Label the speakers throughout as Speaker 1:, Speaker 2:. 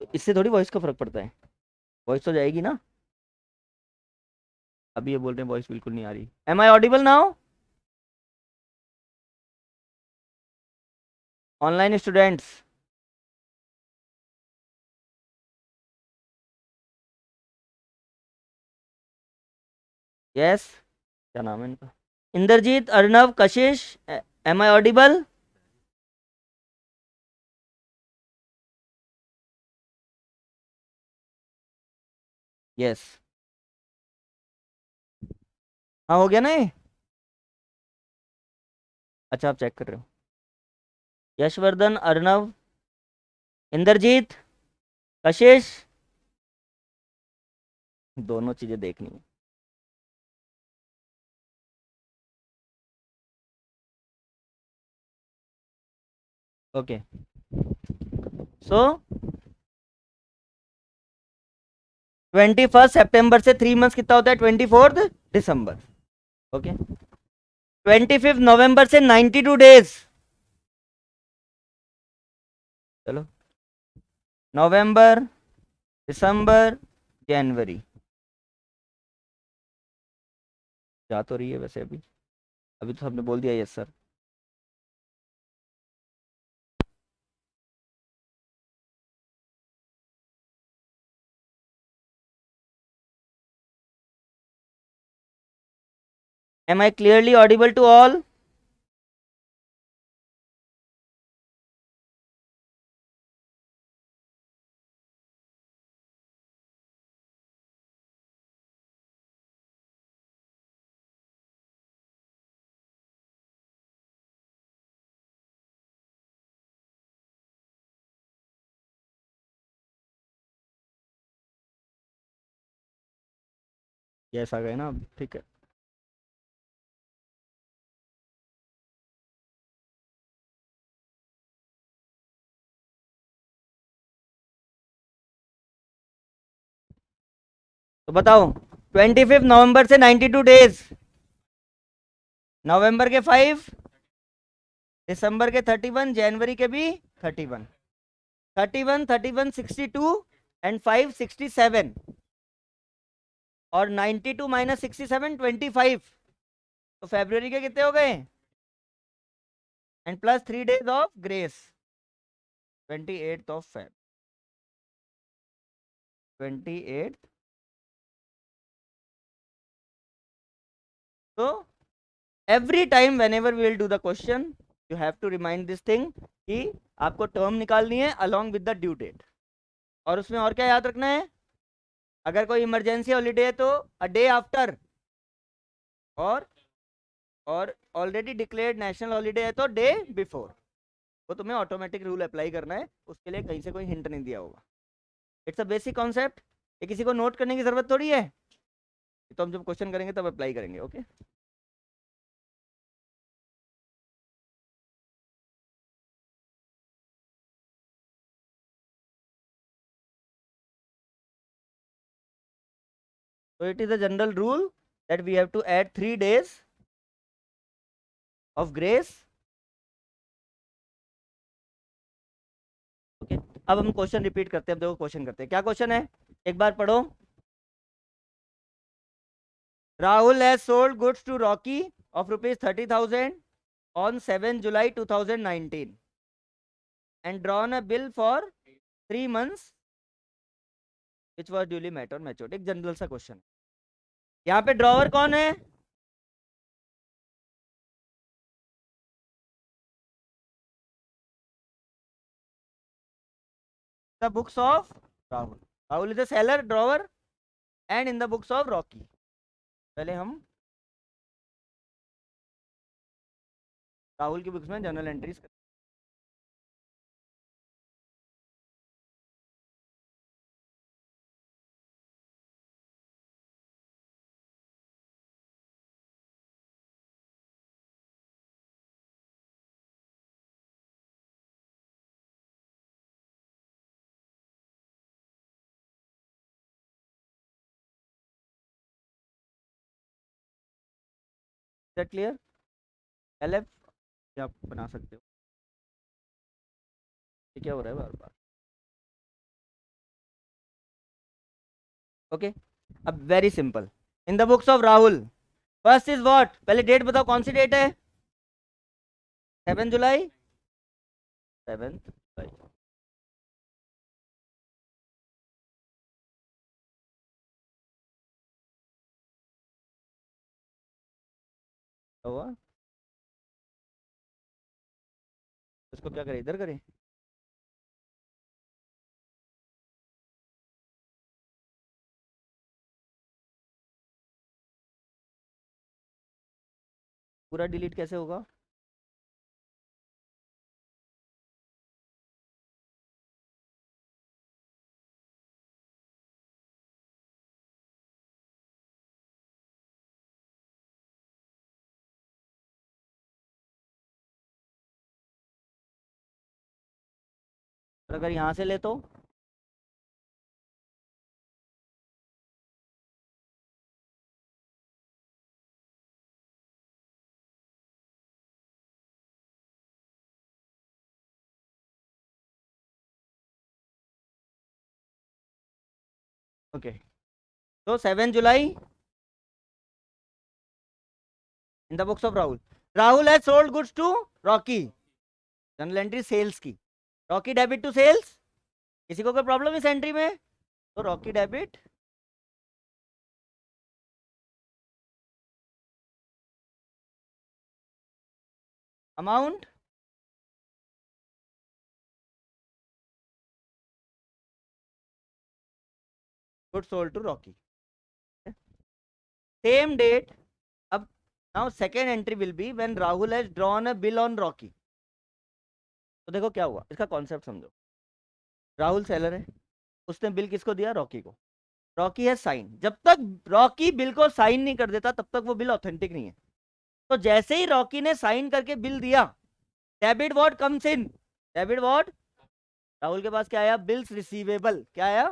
Speaker 1: तो इससे थोड़ी वॉइस का फर्क पड़ता है, वॉइस तो जाएगी ना। अभी ये बोल रहे हैं वॉइस बिल्कुल नहीं आ रही। Am I audible now? Online students, yes. क्या नाम है इनका? इंद्रजीत, अर्नव, कशिश, एम आई ऑडिबल? यस। हाँ हो गया ना ये? अच्छा, आप चेक कर रहे हो। यशवर्धन, अर्नव, इंद्रजीत, कशिश, दोनों चीजें देखनी है। ओके, सो 21 सितंबर से 3 मंथ्स कितना होता है? 24 दिसंबर। ओके। 25 नवंबर से 92 डेज। चलो, नवंबर, दिसंबर, जनवरी। जा तो रही है वैसे अभी। अभी तो सबने बोल दिया yes sir. Am I clearly audible to all? Yes आ गए ना अब, ठीक है। तो बताओ, 25 नवंबर से 92 डेज, नवंबर के 5, दिसंबर के 31, जनवरी के भी 31। 31, 31, 62 एंड 5, 67। और 92 - 67, 25। तो फेब्रुवरी के कितने हो गए? And plus 3 days of grace, 28 28। तो every time whenever we will do the question, you have to remind this thing कि आपको टर्म निकालनी है along with the due date. और उसमें और क्या याद रखना है? अगर कोई इमरजेंसी हॉलीडे है तो अ डे आफ्टर, और और ऑलरेडी डिक्लेयर्ड नेशनल हॉलीडे है तो डे बिफोर। वो तुम्हें ऑटोमेटिक रूल अप्लाई करना है, उसके लिए कहीं से कोई हिंट नहीं दिया होगा। इट्स अ बेसिक कॉन्सेप्ट, ये किसी को नोट करने की जरूरत थोड़ी है। तो हम जब क्वेश्चन करेंगे तब अप्लाई करेंगे। Okay. So it is a general rule that we have to add 3 days of grace. Okay. अब हम क्वेश्चन रिपीट करते हैं। अब देखो क्वेश्चन करते हैं, क्या क्वेश्चन है एक बार पढ़ो। Rahul has sold goods to Rocky of ₹30,000 on 7 July 2019 and drawn a bill for 3 months which was duly met or matured। एक जनरल सा क्वेश्चन। यहाँ पे ड्रॉवर कौन है? The books of Rahul. Rahul is the seller, drawer, and in the books of Rocky. पहले हम राहुल की books में journal entries. That clear? L F आप बना सकते हो। ये क्या हो रहा है बार बार? ओके, अब very simple, in the books of Rahul first is what, पहले डेट बताओ कौन सी डेट है? 7 जुलाई, 7 जुलाई। हुआ, उसको क्या करें, इधर करें? पूरा डिलीट कैसे होगा? और अगर यहाँ से ले तो? ओके, तो 7 July in the books of Rahul, Rahul has sold goods to Rocky, general entry sales की, रॉकी डेबिट टू सेल्स, किसी को कोई प्रॉब्लम इस एंट्री में? तो Rocky debit amount goods sold to Rocky, same date. अब now second entry will be when Rahul has drawn a bill on Rocky. तो देखो क्या हुआ, इसका कॉन्सेप्ट समझो, राहुल सेलर है, उसने बिल किसको दिया? रॉकी को, रॉकी है साइन, जब तक रॉकी बिल को साइन नहीं कर देता तब तक वो बिल ऑथेंटिक नहीं है। तो जैसे ही रॉकी ने साइन करके बिल दिया, debit what comes in, debit what, Rahul के पास क्या आया? बिल्स रिसीवेबल, क्या आया?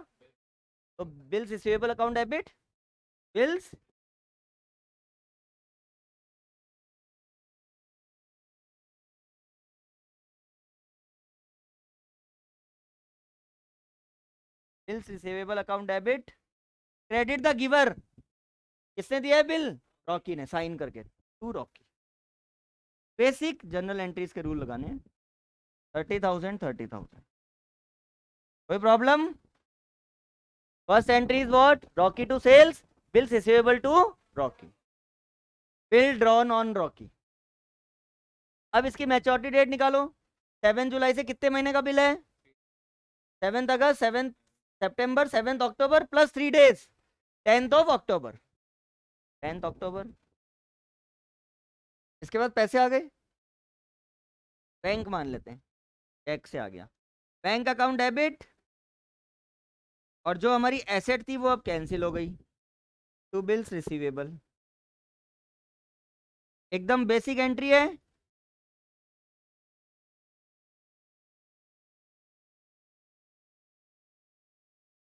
Speaker 1: तो bills receivable account debit, bills bills receivable account debit, credit the giver, किसने दिया है बिल? रॉकी ने, साइन करके, to Rocky. Basic journal entries के रूल लगाने हैं, 30,000 30,000, कोई problem? First entry is what, Rocky to sales, bills receivable to Rocky, bill drawn on Rocky. अब इसकी मैच्योरिटी डेट निकालो, 7 जुलाई से कितने महीने का बिल है? 7 अगस्त, 7 सितंबर, 7 अक्टूबर प्लस 3 डेज, 10 अक्टूबर, 10 अक्टूबर। इसके बाद पैसे आ गए, बैंक मान लेते हैं, चेक से आ गया, बैंक अकाउंट डेबिट, और जो हमारी एसेट थी वो अब कैंसिल हो गई, टू बिल्स रिसीवेबल, एकदम बेसिक एंट्री है।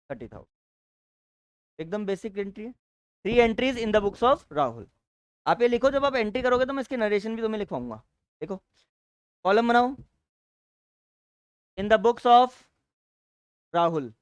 Speaker 1: 30,000, एकदम बेसिक एंट्री है, 3 entries in the books of Rahul. आप ये लिखो, जब आप एंट्री करोगे तो मैं इसकी नरेशन भी तुम्हें लिखवाऊंगा। देखो, कॉलम बनाओ, in the books of Rahul,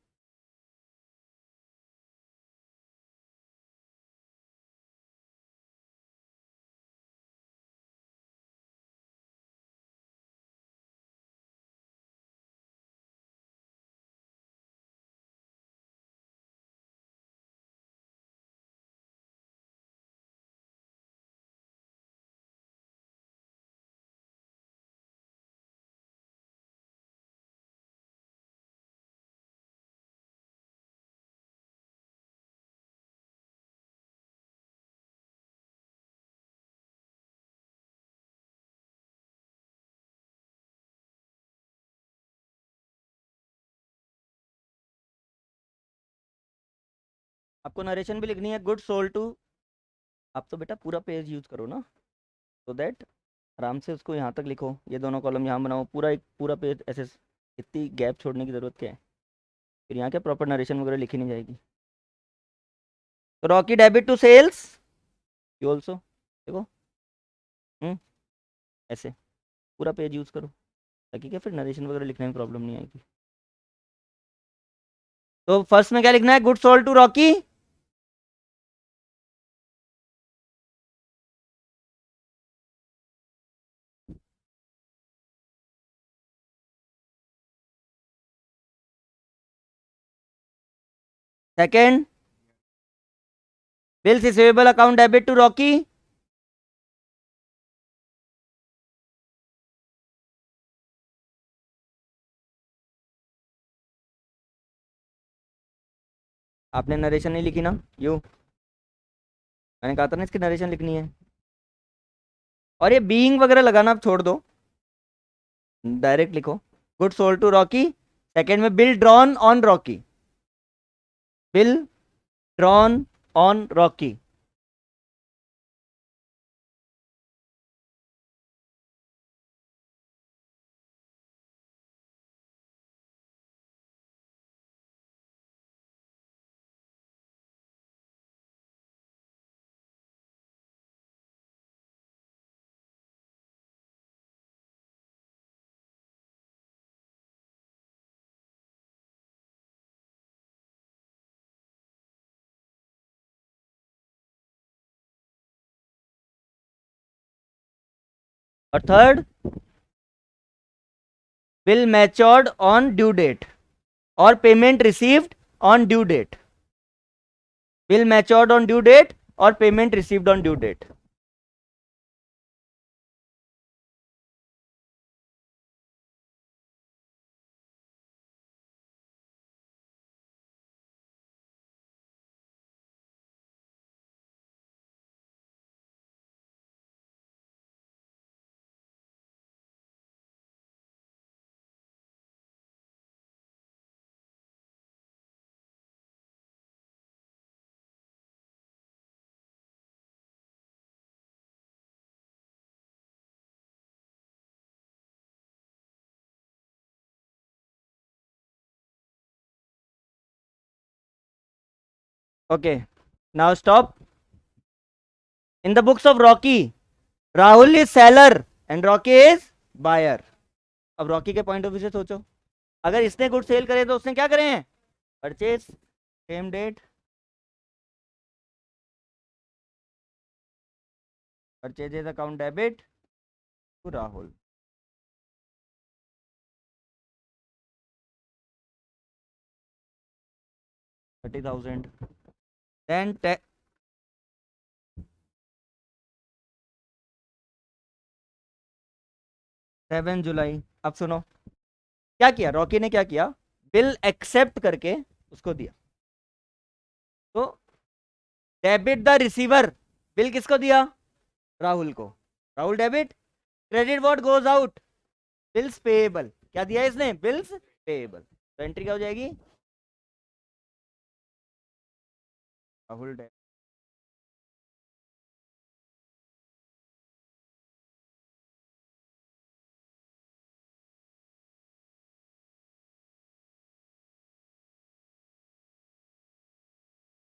Speaker 1: आपको नरेशन भी लिखनी है, गुड सोल्ड टू, आप तो बेटा पूरा पेज यूज करो ना, तो दैट आराम से उसको यहाँ तक लिखो, ये दोनों कॉलम यहाँ बनाओ, पूरा एक पूरा पेज ऐसे, इतनी गैप छोड़ने की जरूरत क्या है? फिर यहाँ क्या प्रॉपर नरेशन वगैरह लिखी नहीं जाएगी। तो Rocky debit to sales, you also, देखो, हम्म, ऐसे पूरा पेज यूज करो, ताकि क्या फिर नरेशन वगैरह लिखने में प्रॉब्लम नहीं आएगी। तो फर्स्ट में क्या लिखना है? Good sold to Rocky, second, bills receivable account debit to Rocky. आपने नरेशन नहीं लिखी ना, यू मैंने कहा था ना इसकी नरेशन लिखनी है। और ये बीइंग वगैरह लगाना आप छोड़ दो, डायरेक्ट लिखो। Good sold to Rocky. Second में bill drawn on Rocky, bill drawn on Rocky. और third, bill matured on due date और payment received on due date, bill matured on due date और payment received on due date. Okay, now stop. In the books of Rocky, Rahul is seller and Rocky is buyer. अब Rocky के point of view से सोचो, अगर इसने good cell करे तो उसने क्या करे हैं, purchase, same date, purchases account debit to Rahul. 30,000। Then 7 जुलाई। अब सुनो क्या किया रॉकी ने, क्या किया, बिल एक्सेप्ट करके उसको दिया। तो डेबिट द रिसीवर, बिल किसको दिया, राहुल को, Rahul debit. Credit what goes out, bills payable, क्या दिया इसने, बिल्स पेएबल। तो एंट्री क्या हो जाएगी, राहुल डेबिट।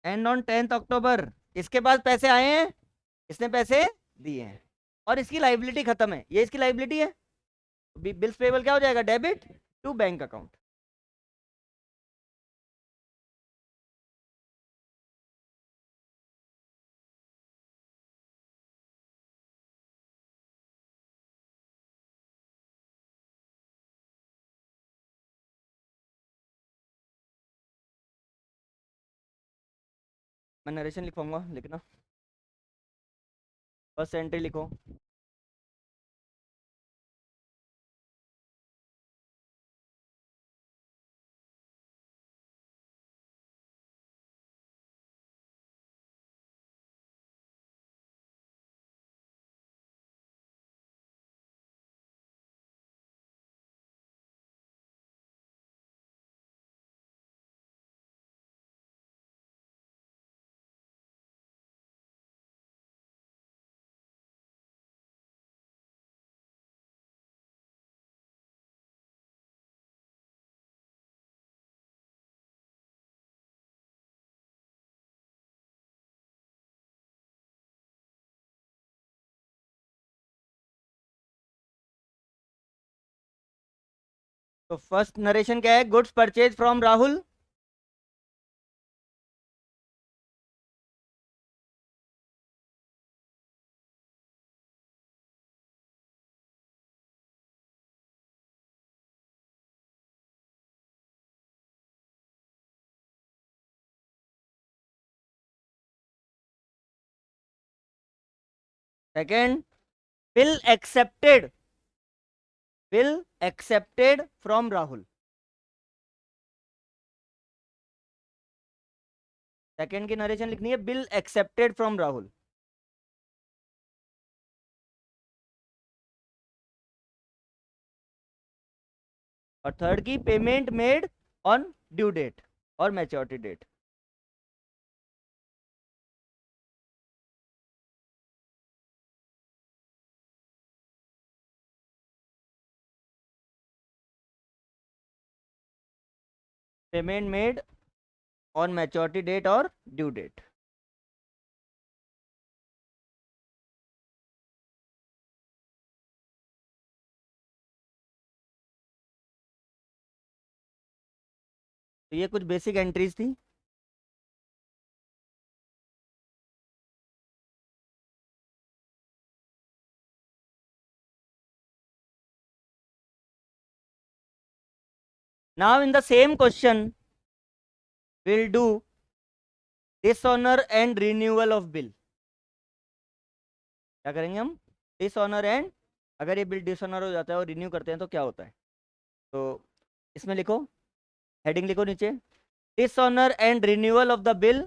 Speaker 1: एंड ऑन 10 अक्टूबर, इसके पास पैसे आए हैं, इसने पैसे दिए हैं और इसकी लाइबिलिटी खत्म है, ये इसकी लाइबिलिटी है। बिल्स पेबल क्या हो जाएगा, डेबिट टू बैंक अकाउंट। मैं नरेशन लिखवाऊंगा, लिखना। फर्स्ट एंट्री लिखो। तो फर्स्ट नरेशन क्या है, goods purchase from Rahul. Second, bill accepted from Rahul. Second की नरेशन लिखनी है, बिल एक्सेप्टेड फ्रॉम राहुल। और थर्ड की payment made on due date और maturity date. Payment made on maturity date और ड्यू डेट। तो ये कुछ बेसिक एंट्रीज थी। Now in the same question we'll do dishonor and renewal of bill। क्या करेंगे हम? डिसऑनर एंड, अगर ये बिल डिसऑनर हो जाता है और रिन्यू करते हैं तो क्या होता है। तो इसमें लिखो, हेडिंग लिखो नीचे, dishonour and renewal of the bill,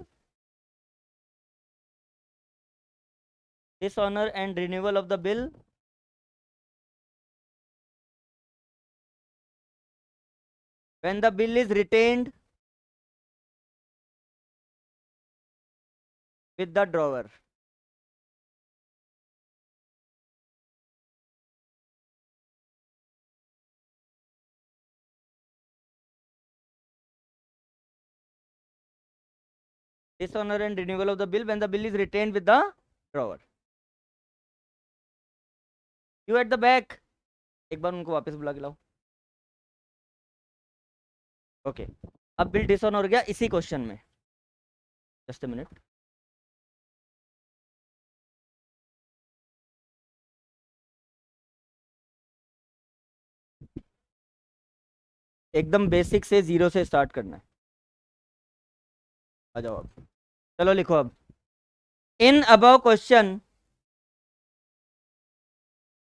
Speaker 1: dishonour and renewal of the bill when the bill is retained with the drawer। dishonor and renewal of the bill when the bill is retained with the drawer। You at the back, एक बार उनको वापस बुला के लाओ। Okay, अब bill dishonour हो गया इसी क्वेश्चन में। Just a minute. एकदम बेसिक से, जीरो से स्टार्ट करना है। आ जाओ अब, चलो लिखो अब, in above question,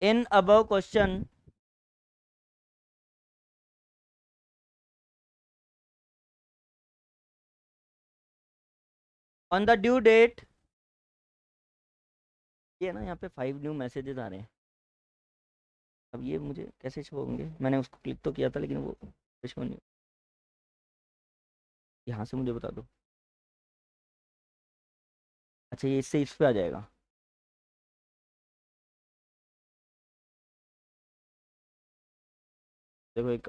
Speaker 1: in above question on the due date, ये ना यहाँ पे 5 न्यू मैसेजेस आ रहे हैं। अब ये मुझे कैसे शो होंगे? मैंने उसको क्लिक तो किया था लेकिन वो शो नहीं। यहाँ से मुझे बता दो। अच्छा, ये इससे इस पे आ जाएगा। देखो एक,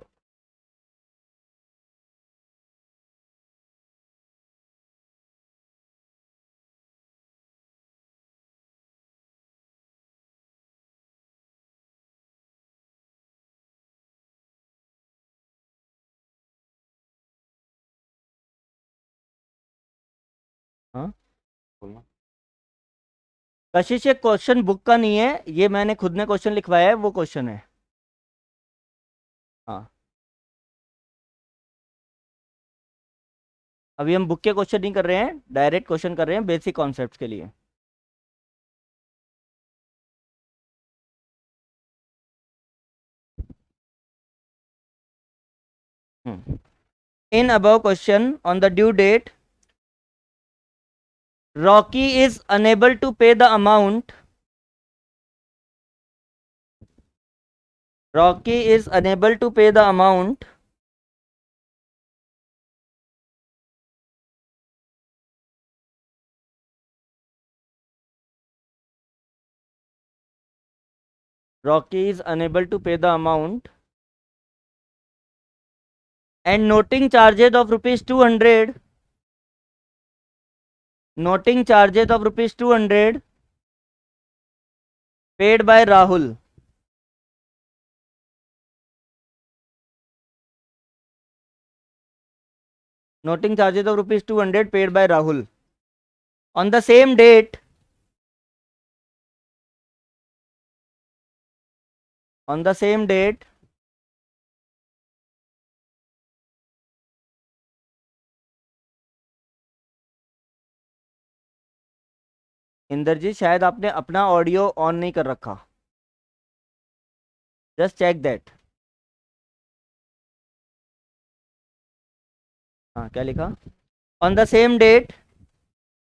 Speaker 1: हाँ बोलना। कशिश, ये क्वेश्चन बुक का नहीं है, ये मैंने खुद ने क्वेश्चन लिखवाया है, वो क्वेश्चन है। हाँ, अभी हम बुक के क्वेश्चन नहीं कर रहे हैं, डायरेक्ट क्वेश्चन कर रहे हैं बेसिक कॉन्सेप्ट के लिए। In above question on the due date, Rocky is unable to pay the amount, Rocky is unable to pay the amount Rocky is unable to pay the amount and noting charges of rupees 200, noting charges of rupees 200 paid by Rahul, noting charges of rupees 200 paid by Rahul on the same date, on the same date Indrajit शायद आपने अपना audio on नहीं कर रखा, just check that. हाँ क्या लिखा? On the same date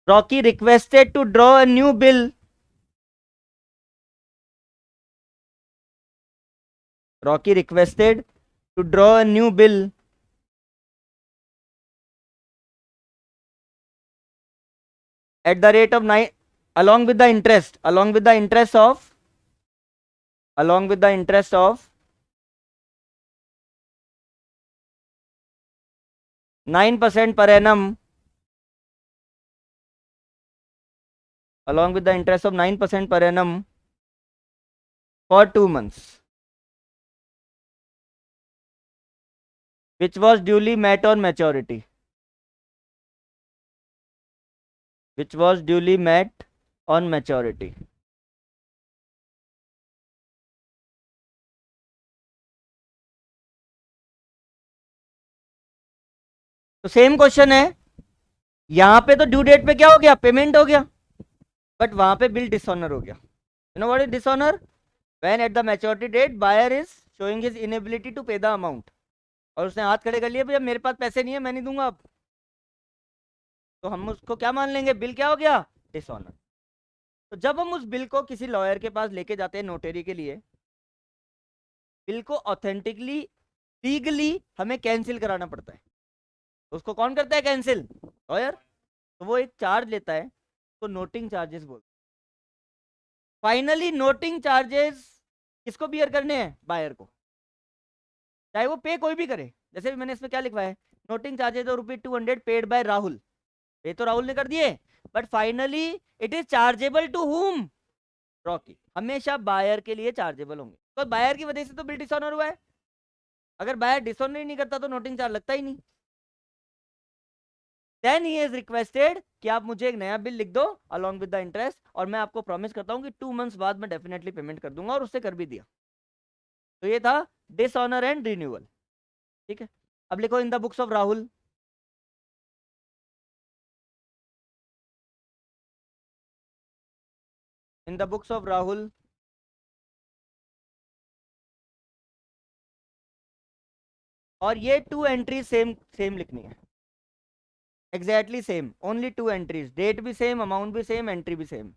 Speaker 1: Rocky requested to draw a new bill. Rocky requested to draw a new bill at the rate of 9, along with the interest, along with the interest of 9% per annum, along with the interest of 9% per annum for 2 months, which was duly met on maturity, which was duly met on maturity. तो same question है, यहां पे तो due date पे क्या हो गया, payment हो गया, बट वहां पे बिल डिसऑनर हो गया। You know what is dishonour? When at the maturity date buyer is showing his inability to pay the amount, और उसने हाथ खड़े कर लिए, भैया मेरे पास पैसे नहीं है, मैं नहीं दूंगा अब, तो हम उसको क्या मान लेंगे, बिल क्या हो गया, डिसऑनर। तो जब हम उस बिल को किसी लॉयर के पास लेके जाते हैं नोटरी के लिए, बिल को ऑथेंटिकली लीगली हमें कैंसिल कराना पड़ता है। उसको कौन करता है कैंसिल? लॉयर। तो वो एक चार्ज लेता है, तो नोटिंग चार्जेस बोलते हैं। फाइनली नोटिंग चार्जेस किसको बियर करने हैं, बायर को, चाहे वो पे कोई भी करे। जैसे भी मैंने इसमें क्या लिखवा है, नोटिंग चार्जेस और ₹200 पेड बाय राहुल, ये तो राहुल ने कर दिए, but finally it is chargeable to whom, Rocky. हमेशा बायर के लिए चार्जेबल होंगे, तो बायर की वजह से तो बिल डिसऑनर हुआ है। अगर बायर डिसऑनर ही नहीं करता तो नोटिंग चार्ज लगता ही नहीं। देन ही इज रिक्वेस्टेड कि आप मुझे एक नया बिल लिख दो अलॉन्ग विद द इंटरेस्ट, और मैं आपको प्रॉमिस करता हूं कि 2 मंथ्स बाद मैं डेफिनेटली पेमेंट कर दूंगा, और उससे कर भी दिया। तो ये था डिसऑनर एंड रिन्यूअल। ठीक है, अब लिखो in the books of Rahul. In the books of Rahul और ये 2 एंट्री सेम सेम लिखनी है, exactly same, only 2 entries, date भी सेम, अमाउंट भी सेम, एंट्री भी सेम।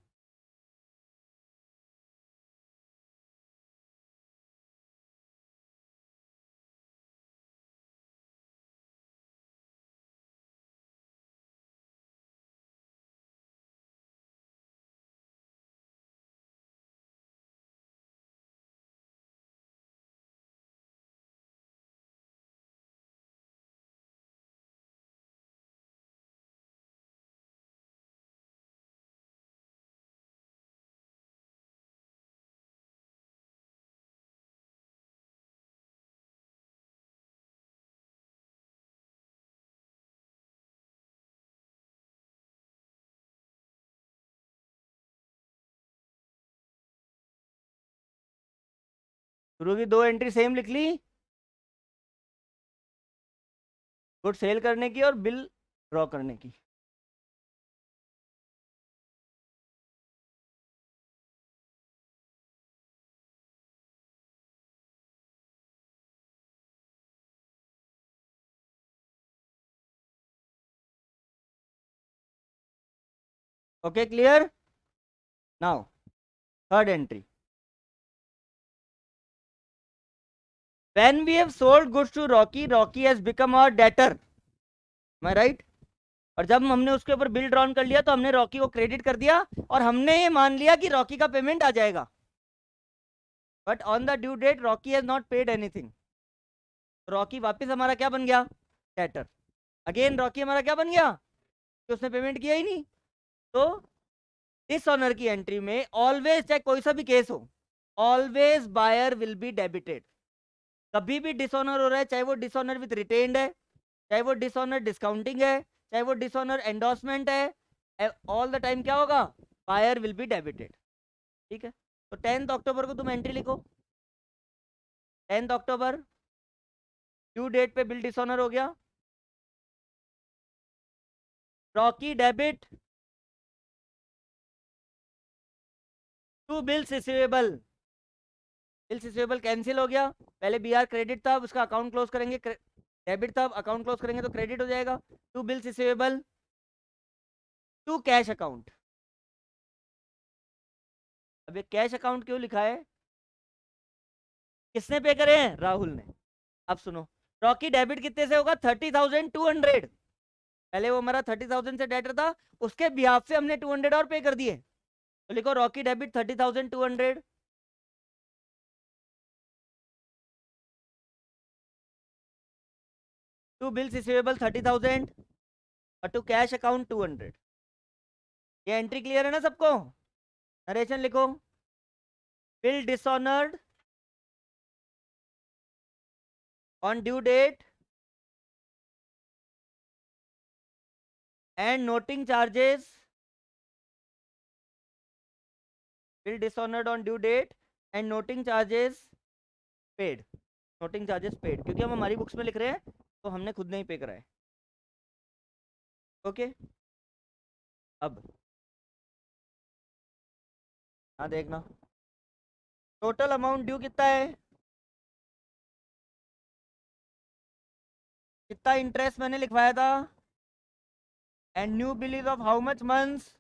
Speaker 1: शुरू की 2 एंट्री सेम लिख ली, गुड सेल करने की और बिल ड्रॉ करने की। Okay clear? Now third entry, when we have sold goods to Rocky, Rocky has become our debtor, am I right? और जब हमने उसके ऊपर बिल ड्रॉन कर लिया तो हमने रॉकी को क्रेडिट कर दिया, और हमने ये मान लिया कि रॉकी का पेमेंट आ जाएगा, but on the due date Rocky has not paid anything. Rocky वापस हमारा क्या बन गया, डेटर। अगेन रॉकी हमारा क्या बन गया, कि उसने पेमेंट किया ही नहीं। तो डिसऑनर की एंट्री में ऑलवेज, चाहे कोई सा भी केस हो, always buyer will be debited. कभी भी डिसऑनर हो रहा है, चाहे वो डिसऑनर विद रिटेन्ड है, चाहे वो डिसऑनर डिस्काउंटिंग है, चाहे वो डिसऑनर एंडोर्समेंट है, ऑल द टाइम क्या होगा, बायर विल बी डेबिटेड। ठीक है, तो 10 अक्टूबर को तुम एंट्री लिखो, 10 अक्टूबर ड्यू डेट पे बिल डिसऑनर हो गया, Rocky debit to bills receivable, bills receivable cancel हो गया, पहले बीआर क्रेडिट था, उसका अकाउंट क्लोज करेंगे, डेबिट था, अकाउंट क्लोज करेंगे तो क्रेडिट हो जाएगा। To bills receivable to cash account. अब ये कैश अकाउंट क्यों लिखा है? किसने पे करे हैं? राहुल ने। अब सुनो, रॉकी डेबिट कितने से होगा? 30,200। पहले वो हमारा 30,000 से डेटर था, उसके बिहाफ से हमने 200 और पे कर दिए, तो लिखो Rocky debit 30,200 to bills receivable 30,000 और टू कैश अकाउंट 200। ये एंट्री क्लियर है ना सबको? नरेशन लिखो, bill dishonoured on due date and noting charges, bill dishonoured on due date and noting charges paid. Noting charges paid क्योंकि हम हमारी books में लिख रहे हैं तो हमने खुद नहीं पे करा है। ओके, अब हाँ देखना, टोटल अमाउंट ड्यू कितना है, कितना इंटरेस्ट मैंने लिखवाया था, and new bill is of how much months?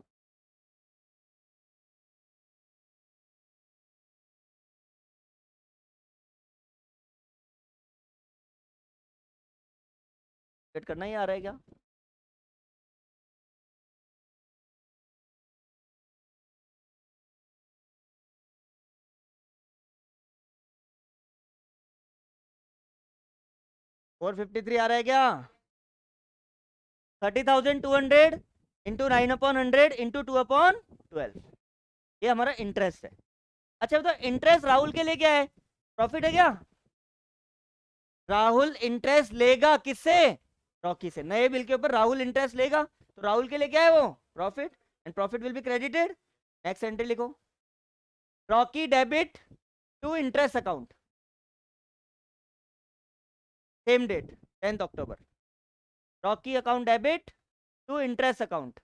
Speaker 1: Cut करना ही आ रहा है क्या? फोर 453 आ रहा है क्या? 30,200 इंटू 9/100 इंटू 2/12, ये हमारा इंटरेस्ट है। अच्छा तो इंटरेस्ट राहुल के लिए क्या है? प्रॉफिट है क्या? राहुल इंटरेस्ट लेगा किससे? रॉकी से। नए बिल के ऊपर राहुल इंटरेस्ट लेगा, तो राहुल के लिए क्या है वो? Profit, and profit will be credited. Next entry लिखो, Rocky debit to interest account, same date 10th October, Rocky account debit to interest account.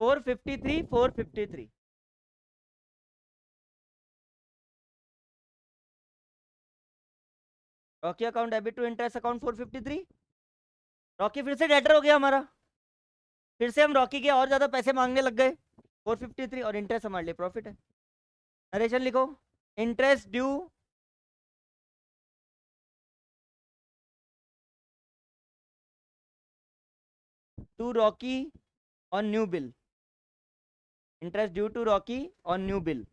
Speaker 1: Four fifty three Rocky account debit to interest account 453। Rocky फिर से debtor हो गया हमारा, फिर से हम Rocky के और ज्यादा पैसे मांगने लग गए। 453 और इंटरेस्ट हमारे लिए प्रॉफिट है। नरेशन लिखो, interest due to Rocky on new bill, interest due to Rocky on new bill.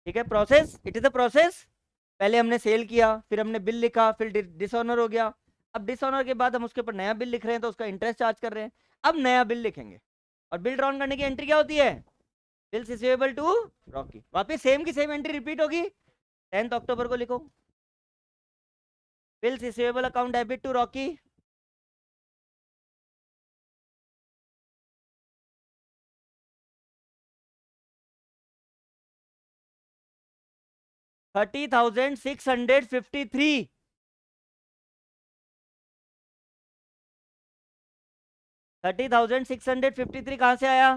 Speaker 1: ठीक है, process, it is a process. पहले हमने सेल किया, फिर हमने बिल लिखा, फिर डिसऑनर हो गया। अब डिसऑनर के बाद हम उसके ऊपर नया बिल लिख रहे हैं तो उसका इंटरेस्ट चार्ज कर रहे हैं। अब नया बिल लिखेंगे, और बिल ड्रॉन करने की एंट्री क्या होती है? Bills receivable to Rocky. वापिस सेम की सेम एंट्री रिपीट होगी। 10th अक्टूबर को लिखो, bills receivable account debit to Rocky, $30,653। 30,653 कहां से आया?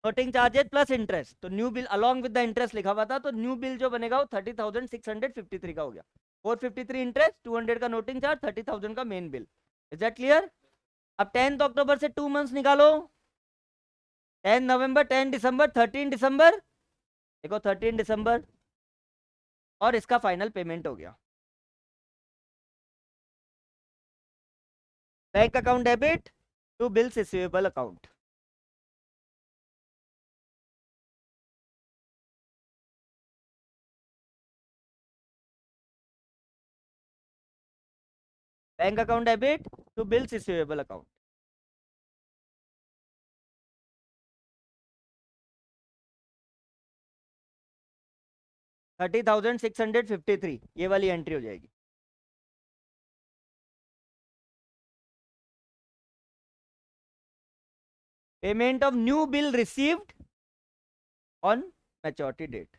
Speaker 1: नोटिंग चार्जेस प्लस इंटरेस्ट, तो new bill along with the interest लिखा हुआ था, तो न्यू बिल जो बनेगा वो 30,653 का हो गया। 453 इंटरेस्ट, 200 का नोटिंग चार्ज, 30,000 का main bill. Is that clear? अब 10th अक्टूबर से 2 मंथ्स निकालो, 10 नवंबर, 10 दिसंबर, 13 दिसंबर। देखो 13 दिसंबर, और इसका फाइनल पेमेंट हो गया। Bank account debit to bills receivable account. Bank account debit to bills receivable account. $30,653, ये वाली एंट्री हो जाएगी। Payment of new bill received on maturity date.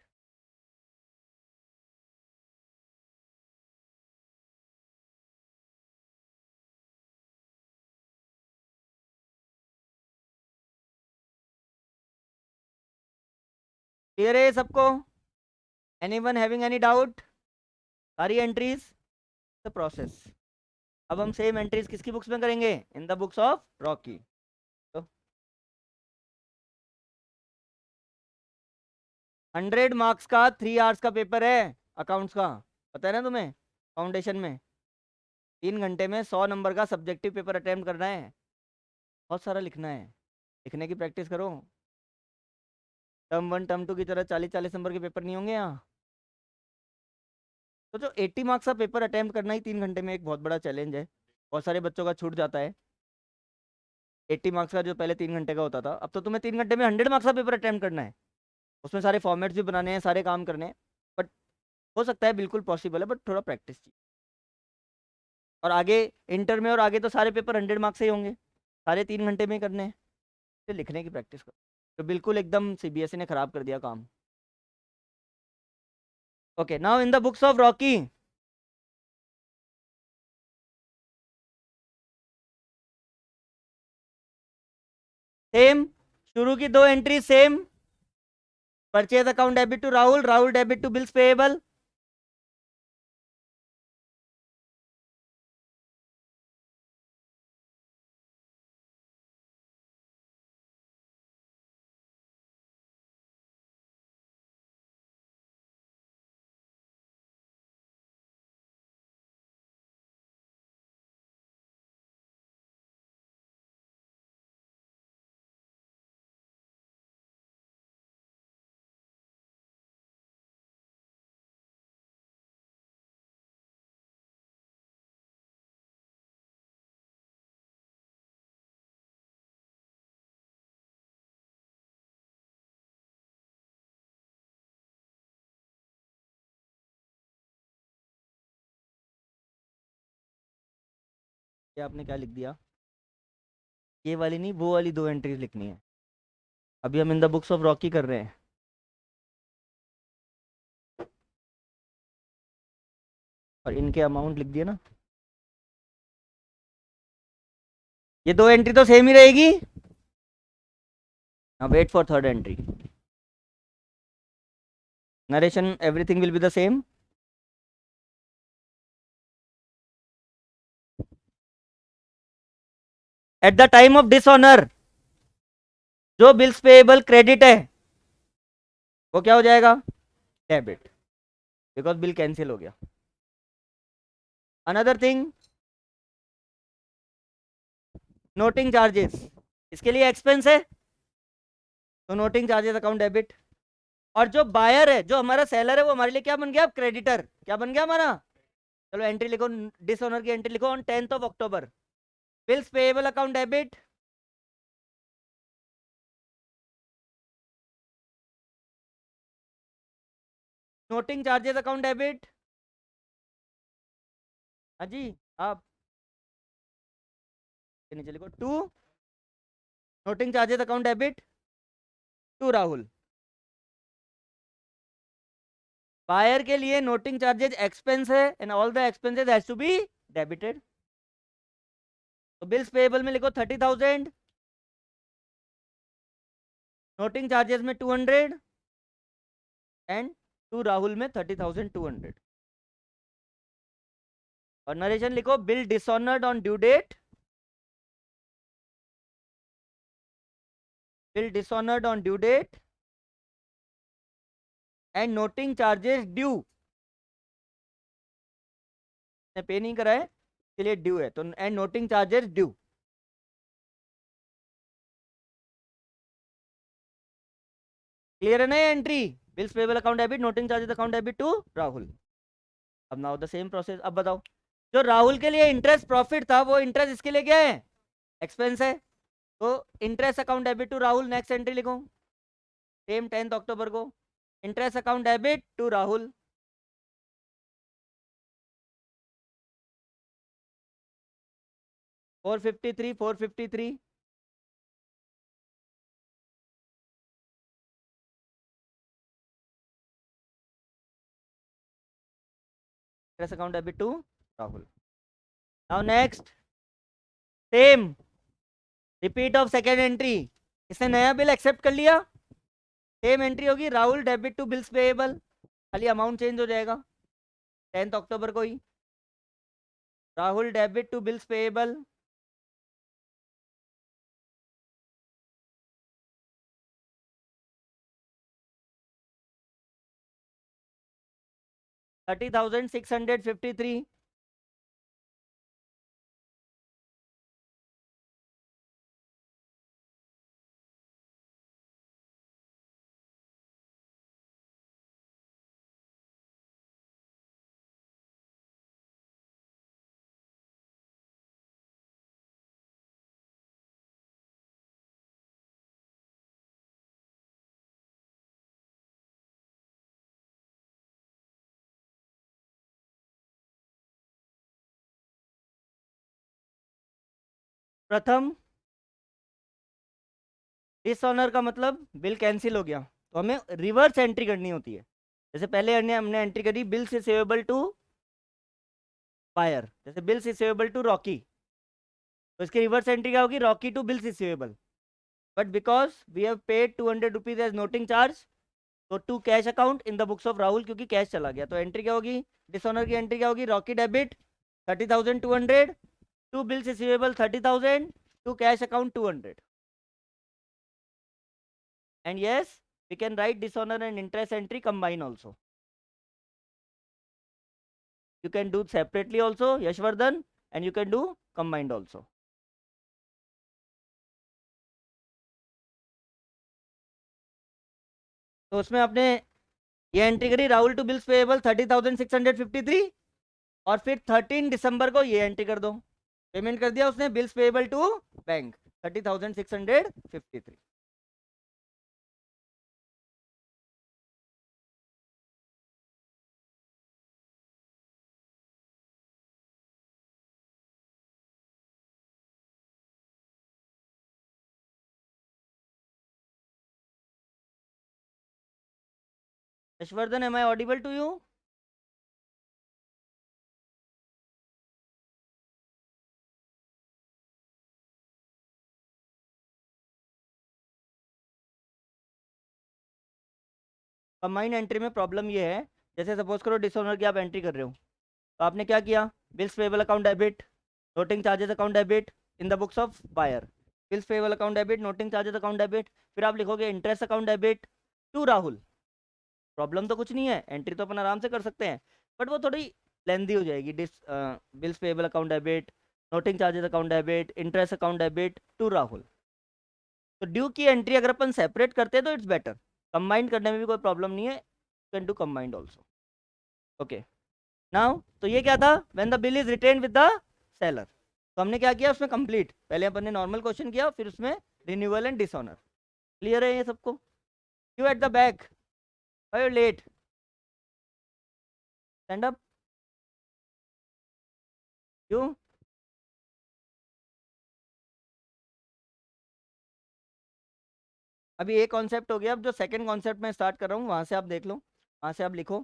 Speaker 1: Clear है सबको? Anyone having any doubt? सारी एंट्रीज द प्रोसेस। अब हम same entries किसकी बुक्स में करेंगे? In the books of Rocky. तो 100 मार्क्स का 3 आवर्स का पेपर है अकाउंट्स का, पता है ना तुम्हें? फाउंडेशन में 3 घंटे में 100 नंबर का सब्जेक्टिव पेपर अटेम्प्ट करना है। बहुत सारा लिखना है, लिखने की प्रैक्टिस करो। टर्म 1 टर्म 2 की तरह 40-40 नंबर के पेपर नहीं होंगे यहाँ। तो जो 80 मार्क्स का पेपर अटेम्प्ट करना ही 3 घंटे में एक बहुत बड़ा चैलेंज है। बहुत सारे बच्चों का छूट जाता है। 80 मार्क्स का जो पहले 3 घंटे का होता था, अब तो तुम्हें 3 घंटे में 100 मार्क्स का पेपर अटेम्प्ट करना है। उसमें सारे फॉर्मेट्स भी बनाने हैं, सारे काम करने हैं। बट हो सकता है, बिल्कुल पॉसिबल है, बट थोड़ा प्रैक्टिस चाहिए। और आगे इंटर में और आगे तो सारे पेपर 100 मार्क्स से ही होंगे, सारे 3 घंटे में ही करने हैं। तो लिखने की प्रैक्टिस करो। तो बिल्कुल एकदम सीबीएसई ने खराब कर दिया काम। Okay, now in the books of Rocky, same शुरू की 2 entry same. Purchase account debit to Rahul, Rahul debit to bills payable. ये आपने क्या लिख दिया? ये वाली नहीं, वो वाली 2 एंट्रीज लिखनी है। अभी हम इन द बुक्स ऑफ रॉकी कर रहे हैं। और इनके अमाउंट लिख दिए ना। ये 2 एंट्री तो सेम ही रहेगी। now wait for third entry. Narration, everything will be the same. At the time of dishonor, जो बिल्स पेएबल क्रेडिट है वो क्या हो जाएगा? डेबिट, बिकॉज बिल कैंसिल हो गया। अनदर थिंग, नोटिंग चार्जेस, इसके लिए एक्सपेंस है, तो नोटिंग चार्जेस अकाउंट डेबिट। और जो बायर है, जो हमारा सेलर है, वो हमारे लिए क्या बन गया? अब क्रेडिटर। क्या बन गया हमारा? चलो एंट्री लिखो, डिसऑनर की एंट्री लिखो। On 10th of October, bills payable account debit, noting charges account debit. हाँ जी, आप नीचे लिखो to noting charges account debit to Rahul. Buyer के लिए नोटिंग चार्जेस एक्सपेंस है and all the expenses has to be debited. तो बिल्स पेएबल में लिखो 30,000, नोटिंग चार्जेस में 200 एंड टू राहुल में 30,200। और नरेशन लिखो, bill dishonoured on due date, bill dishonoured on due date and noting charges due, pay नहीं करा है इसके लिए ड्यू है, तो and noting charges due. Clear है ना ये entry? Bills payable account debit, noting charges account debit to Rahul. अब नाउ द सेम प्रोसेस। अब बताओ, जो राहुल के लिए इंटरेस्ट प्रॉफिट था, वो इंटरेस्ट इसके लिए क्या है? एक्सपेंस है। तो interest account debit to Rahul, next entry लिखो सेम 10th अक्टूबर को, interest account debit to Rahul. Four fifty three 453, interest account debit to Rahul. Now next, same repeat of second entry. इसने नया बिल एक्सेप्ट कर लिया, सेम एंट्री होगी, Rahul debit to bills payable, खाली amount change हो जाएगा 10 अक्टूबर को ही। Rahul debit to bills payable 30,653। प्रथम, डिसऑनर का मतलब बिल कैंसिल हो गया, तो हमें रिवर्स एंट्री करनी होती है। जैसे पहले हमने एंट्री करी बिल्स रिसीवेबल टू बायर, जैसे बिल्स रिसीवेबल टू रॉकी, तो इसकी रिवर्स एंट्री क्या होगी, Rocky to bills receivable. But because we have paid 200 rupees as noting charge, तो to cash account in the books of Rahul, क्योंकि cash चला गया, तो एंट्री क्या होगी, डिसऑनर की एंट्री क्या होगी, Rocky debit 30,200 to bills receivable 30,000 to cash account 200। And yes, we can write dishonor and interest entry combine also. You can do separately also, Yashvardhan, and you can do combined also. तो उसमें आपने ये entry करी, Rahul to bills payable 30,653, और फिर 13 दिसंबर को ये एंट्री कर दो, पेमेंट कर दिया उसने bills payable to bank 30,653। Yashvardhan, am I audible to you? Combined entry में प्रॉब्लम ये है, जैसे सपोज करो डिसऑनर की आप एंट्री कर रहे हो, तो आपने क्या किया, bills payable account debit, noting charges account debit in the books of buyer, bills payable account debit, noting charges account debit, फिर आप लिखोगे interest account debit to Rahul. Problem तो कुछ नहीं है, एंट्री तो अपन आराम से कर सकते हैं, बट वो थोड़ी लेंदी हो जाएगी। Bills payable account debit, noting charges account debit, interest account debit to Rahul. तो ड्यू की एंट्री अगर अपन सेपरेट करते हैं तो इट्स बेटर, कंबाइंड करने में भी कोई प्रॉब्लम नहीं है, can do combined also. Okay, now तो ये क्या था, when the bill is written with the seller, तो हमने क्या किया उसमें कंप्लीट, पहले अपन ने नॉर्मल क्वेश्चन किया, फिर उसमें रिन्यूअल एंड डिसऑनर। क्लियर है ये सबको? You at the back, are you late? Stand up. क्यों? अभी एक कॉन्सेप्ट हो गया, अब जो सेकंड कॉन्सेप्ट मैं स्टार्ट कर रहा हूँ वहां से आप देख लो, वहां से आप लिखो,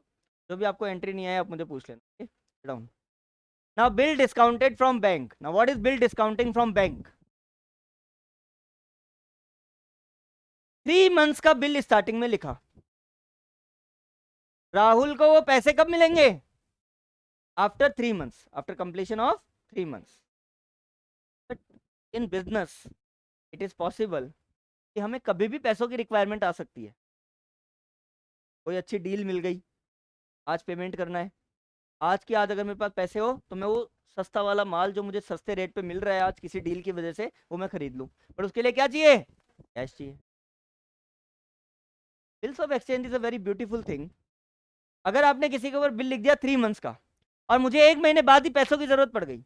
Speaker 1: जो भी आपको एंट्री नहीं आया आप मुझे पूछ लेना। Down. Now bill discounted from bank, now what is bill discounting from bank? 3 months का बिल स्टार्टिंग में लिखा, राहुल को वो पैसे कब मिलेंगे? After 3 months, after completion of 3 months. But in business it is possible कि हमें कभी भी पैसों की रिक्वायरमेंट आ सकती है, कोई अच्छी डील मिल गई, आज पेमेंट करना है, आज की आज अगर मेरे पास पैसे हो तो मैं वो सस्ता वाला माल जो मुझे सस्ते रेट पे मिल रहा है आज किसी डील की वजह से, वो मैं खरीद लूं, पर उसके लिए क्या चाहिए, कैश चाहिए। Bills of exchange is a very beautiful thing. अगर आपने किसी के ऊपर बिल लिख दिया 3 मंथ्स का, और मुझे 1 महीने बाद ही पैसों की जरूरत पड़ गई,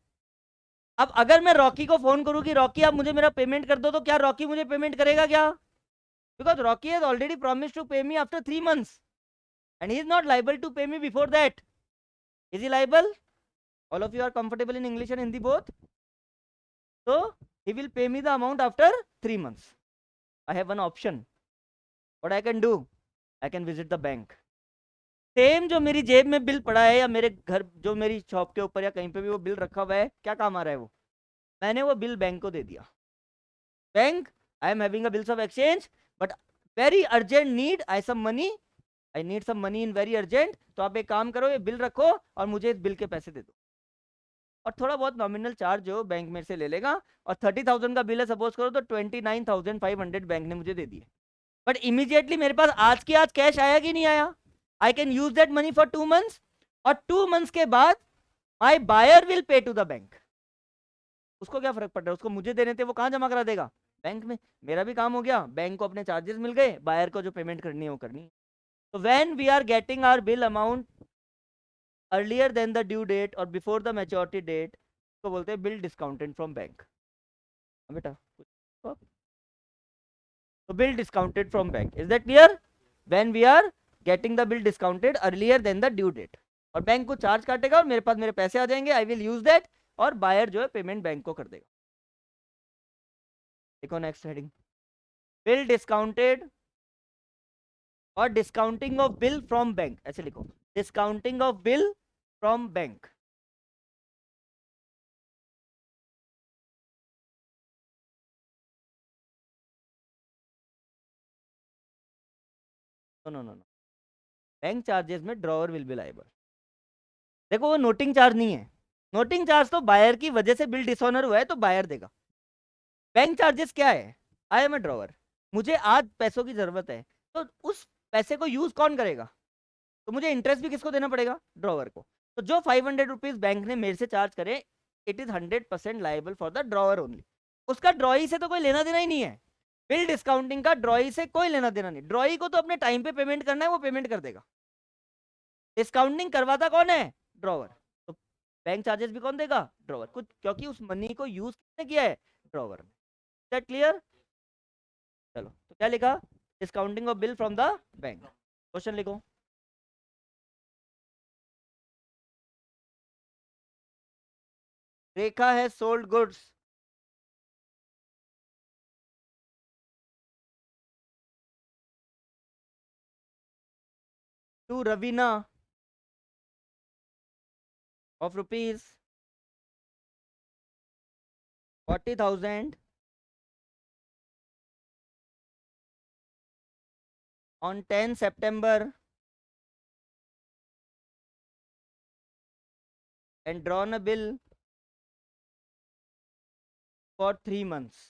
Speaker 1: अब अगर मैं रॉकी को फोन करूं कि रॉकी आप मुझे मेरा पेमेंट कर दो, तो क्या रॉकी मुझे पेमेंट करेगा क्या? Because Rocky has already promise to pay me after 3 months, and he is not liable to pay me before that. Is he liable? All of you are comfortable in English and Hindi both? So he will pay me the amount after 3 months. I have one option. What I can do? I can visit the bank. Same जो मेरी जेब में bill पड़ा है, या मेरे घर जो मेरी शॉप के ऊपर या कहीं पे भी वो बिल रखा हुआ है, क्या काम आ रहा है वो, मैंने वो बिल बैंक को दे दिया। Bank, I am having a bills of exchange, but very urgent need I some money, I need some money in very urgent, तो आप एक काम करो, ये बिल रखो और मुझे इस बिल के पैसे दे दो, और थोड़ा बहुत नॉमिनल चार्ज जो बैंक में से ले लेगा, और 30,000 का बिल है सपोज करो, तो 29,500 बैंक ने मुझे दे दिए, बट इमीडिएटली मेरे पास आज की आज कैश आया कि नहीं आया, I can use that money for 2 months, और 2 months के बाद my buyer will pay to the bank. उसको क्या फर्क पड़ रहा है, उसको मुझे देने थे, वो कहाँ जमा करा देगा, बैंक में। मेरा भी काम हो गया, बैंक को अपने चार्जेस मिल गए, बायर को जो पेमेंट करनी है वो करनी है। तो when we are getting our bill amount earlier than the due date और बिफोर द मैच्योरिटी डेट, तो बोलते हैं बिल डिस्काउंटेड फ्रॉम बैंक। बेटा तो bill discounted from bank, is that clear? When we are getting the bill discounted earlier than the due date, और bank को charge काटेगा और मेरे पास मेरे पैसे आ जाएंगे, आई विल यूज दैट, और बायर जो है पेमेंट बैंक को कर देगा। देखो नेक्स्ट हेडिंग, बिल डिस्काउंटेड और discounting of bill from bank, ऐसे लिखो, discounting of bill from bank. No no no, bank charges में ड्रॉवर विल बी लायबल। देखो वो नोटिंग चार्ज नहीं है, नोटिंग चार्ज तो बायर की वजह से बिल डिसऑनर हुआ है तो बायर देगा। बैंक चार्जेस क्या है, आई एम ए ड्रॉवर, मुझे आज पैसों की जरूरत है, तो उस पैसे को यूज कौन करेगा, तो मुझे इंटरेस्ट भी किसको देना पड़ेगा, ड्रॉवर को। तो जो 500 रुपीज बैंक ने मेरे से चार्ज करे, it is 100% liable for the drawer only. उसका ड्रॉई से तो कोई लेना देना ही नहीं है, बिल डिस्काउंटिंग का ड्रॉई से कोई लेना देना नहीं, ड्रॉई को तो अपने टाइम पे पेमेंट करना है, वो पेमेंट कर देगा। डिस्काउंटिंग करवाता कौन है, ड्रॉवर। तो बैंक चार्जेस भी कौन देगा, ड्रॉवर, कुछ क्योंकि उस मनी को यूज किसने किया है, ड्रॉवर ने। That clear? चलो तो क्या लिखा, discounting of bill from the bank. Question लिखो, रेखा है sold goods to Raveena of rupees 40,000 on 10 September and drawn a bill for 3 months.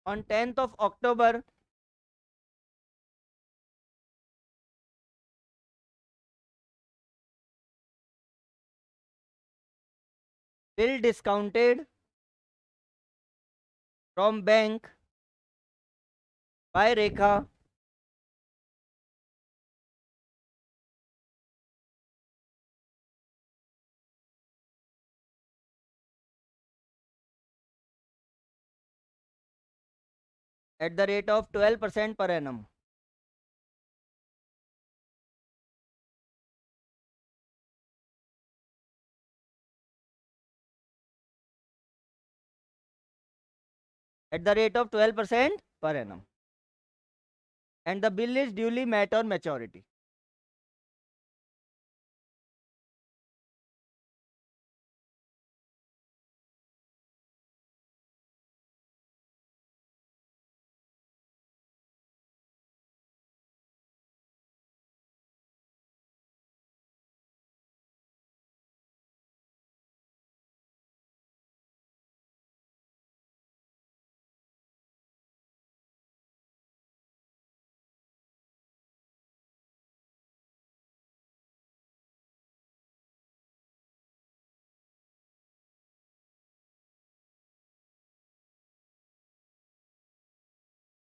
Speaker 1: On 10th of October, bill discounted from bank by Rekha at the rate of 12% per annum. At the rate of 12% per annum. And the bill is duly met on maturity.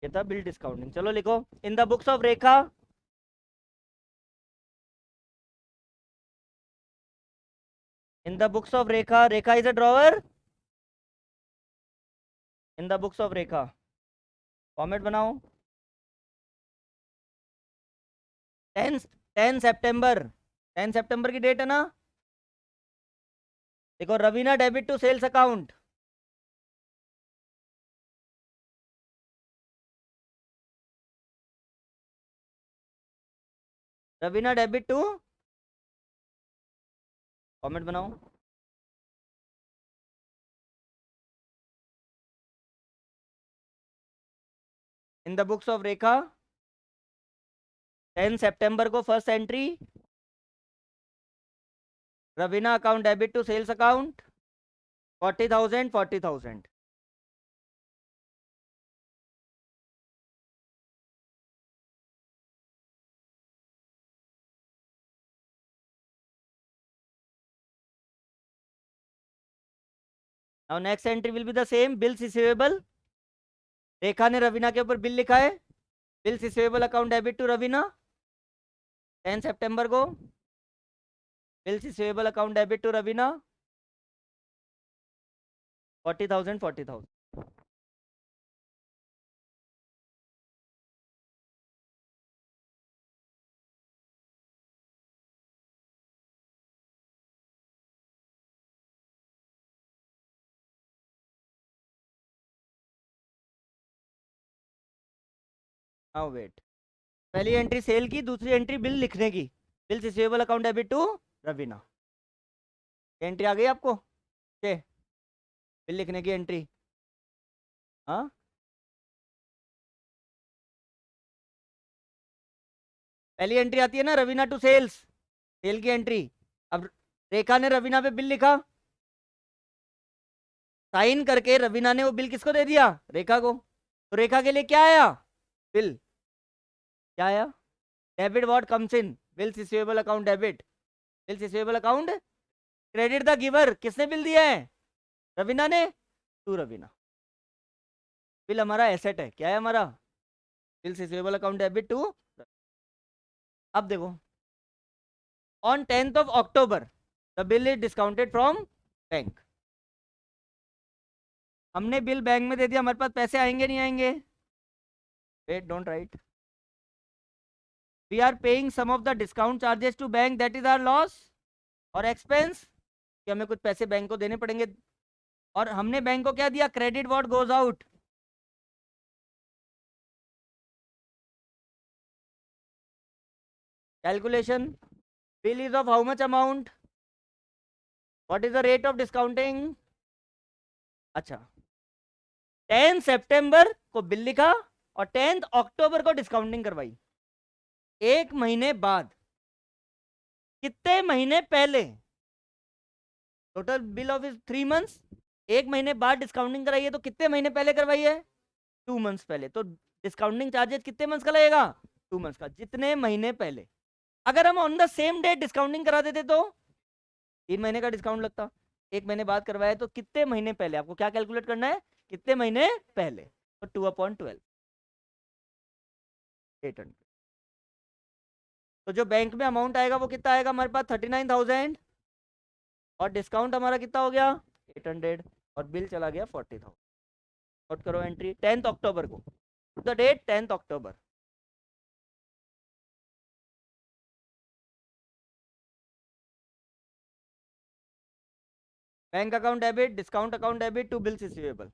Speaker 1: ये था bill discounting. चलो लिखो, in the books of Rekha, in the books of Rekha, Rekha is a drawer. In the books of Rekha, format बनाओ। 10 सितंबर, 10 सितंबर की date है ना। देखो, Raveena debit to sales account, Raveena debit to, comment बनाओ। In the books of Rekha 10 सितंबर को first entry, Raveena account debit to sales account 40,000 40,000। Now next entry will be the same, bills receivable. Rekha ने रवीना के ऊपर बिल लिखा है, bills receivable account debit to Raveena 10 सितंबर को, bills receivable account debit to Raveena 40,000 40,000। Now wait, पहली एंट्री सेल की, दूसरी एंट्री बिल लिखने की, bills receivable account debit to Raveena. Entry आ गई आपको, के बिल लिखने की एंट्री। हाँ, पहली एंट्री आती है ना रवीना टू सेल्स, सेल की एंट्री। अब रेखा ने रवीना पे बिल लिखा, साइन करके रवीना ने वो बिल किसको दे दिया, रेखा को। तो रेखा के लिए क्या आया, बिल। क्या आया, debit what comes in, bills receivable account debit, bills receivable account credit the giver. किसने बिल दिया है, रवीना ने, टू रवीना। बिल हमारा एसेट है, क्या है हमारा, bills receivable account debit to. अब देखो, on 10th of October the bill is discounted from bank. हमने बिल बैंक में दे दिया, हमारे पास पैसे आएंगे नहीं आएंगे, wait don't write, we are paying some of the discount charges to bank, that is our loss और एक्सपेंस, कि हमें कुछ पैसे बैंक को देने पड़ेंगे। और हमने बैंक को क्या दिया, credit what goes out. Calculation, bill is of how much amount, what is the rate of discounting. अच्छा, 10 सितंबर को बिल लिखा और 10 अक्टूबर को डिस्काउंटिंग करवाई। एक महीने बाद, कितने महीने पहले, total bill of is 3 months, एक महीने बाद डिस्काउंटिंग कराई है, तो कितने महीने पहले करवाई है, 2 मंथ्स पहले। तो डिस्काउंटिंग चार्जेस कितने मंथ्स का लगेगा, 2 मंथ्स का, जितने महीने पहले। अगर हम on the same date discounting करा देते तो 3 महीने का डिस्काउंट लगता, एक महीने बाद करवाया तो कितने महीने पहले, आपको क्या कैलकुलेट करना है, कितने महीने पहले। तो 2/12 800। तो जो बैंक में अमाउंट आएगा वो कितना आएगा हमारे पास, 39,000, और डिस्काउंट हमारा कितना हो गया, 800, और बिल चला गया 40,000। नोट करो एंट्री 10th अक्टूबर को, the date 10th October. Bank account debit, discount account debit to bills receivable.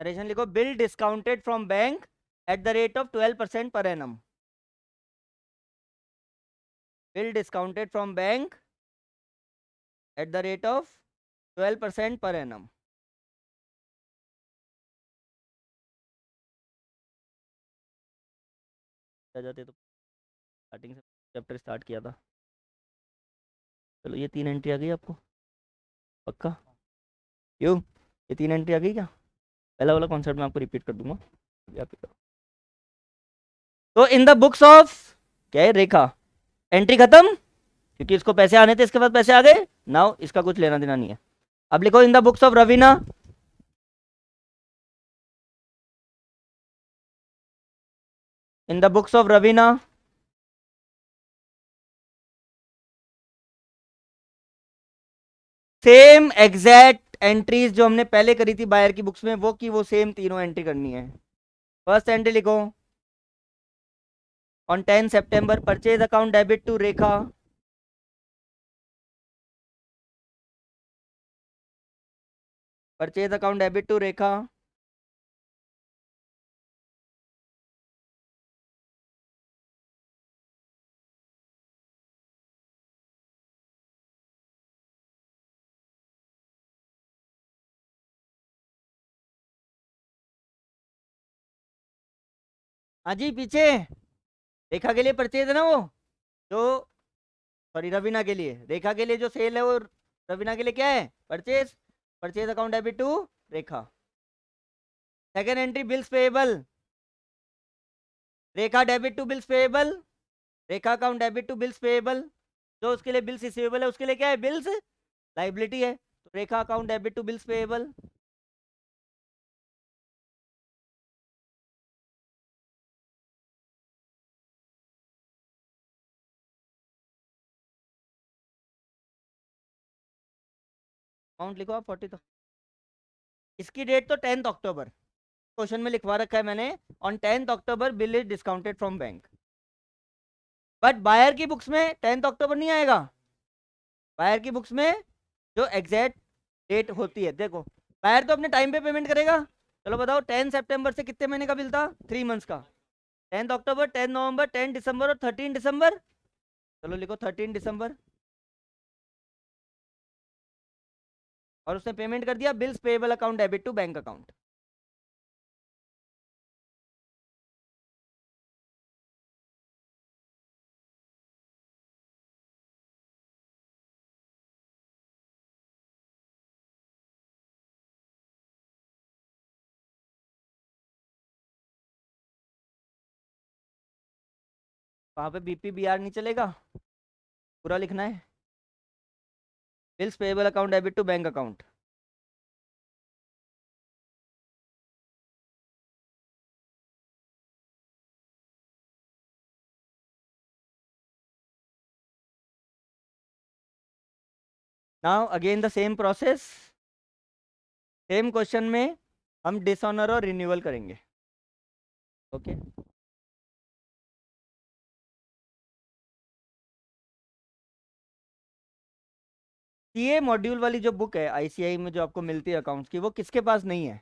Speaker 1: Narration लिखो, bill discounted from bank at the rate of 12% per annum. Bill discounted from bank at the rate of 12% per annum. जाते तो starting से chapter start किया था। चलो ये 3 entry आ गई आपको, पक्का, क्यों, ये 3 एंट्री आ गई क्या, पहला वाला कॉन्सेप्ट मैं आपको रिपीट कर दूंगा। तो इन द बुक्स ऑफ, क्या है, रेखा, एंट्री खत्म, क्योंकि इसको पैसे आने थे, इसके बाद पैसे आ गए, नाउ इसका कुछ लेना देना नहीं है। अब लिखो in the books of Raveena, in the books of Raveena same exact entries जो हमने पहले करी थी बायर की बुक्स में, वो की वो सेम तीनों एंट्री करनी है। फर्स्ट एंट्री लिखो, on 10 September purchase account debit to Rekha, purchase account debit to Rekha, हाँ जी पीछे, रेखा के लिए परचेज है ना वो, जो सॉरी रवीना के लिए, रेखा के लिए जो सेल है वो रवीना के लिए क्या है, purchase, purchase account debit to Rekha. Second entry bills payable, Rekha debit to bills payable, Rekha account debit to bills payable, जो उसके लिए बिल्स रिसीवेबल है उसके लिए क्या है, बिल्स लाइबिलिटी है, तो Rekha account debit to bills payable. Amount लिखो आप 40, तो इसकी डेट तो 10 अक्टूबर, क्वेश्चन में लिखवा रखा है मैंने, on 10 October bill is discounted from bank. But buyer की बुक्स में 10 अक्टूबर नहीं आएगा, बायर की बुक्स में जो एग्जैक्ट डेट होती है, देखो बायर तो अपने टाइम पे पेमेंट करेगा। चलो बताओ 10 सितंबर से कितने महीने का बिल था, 3 मंथ्स का, 10 अक्टूबर, 10 नवंबर, 10 दिसंबर और 13 दिसंबर। चलो लिखो 13 दिसंबर, और उसने पेमेंट कर दिया bills payable account debit to bank account. वहां पे बीपी बी आर नहीं चलेगा, पूरा लिखना है, bills payable account debit to bank account. Now again the same process, same question में हम डिसऑनर और रिन्यूअल करेंगे। ओके सीए मॉड्यूल वाली जो बुक है आईसीआई में जो आपको मिलती है अकाउंट्स की, वो किसके पास नहीं है,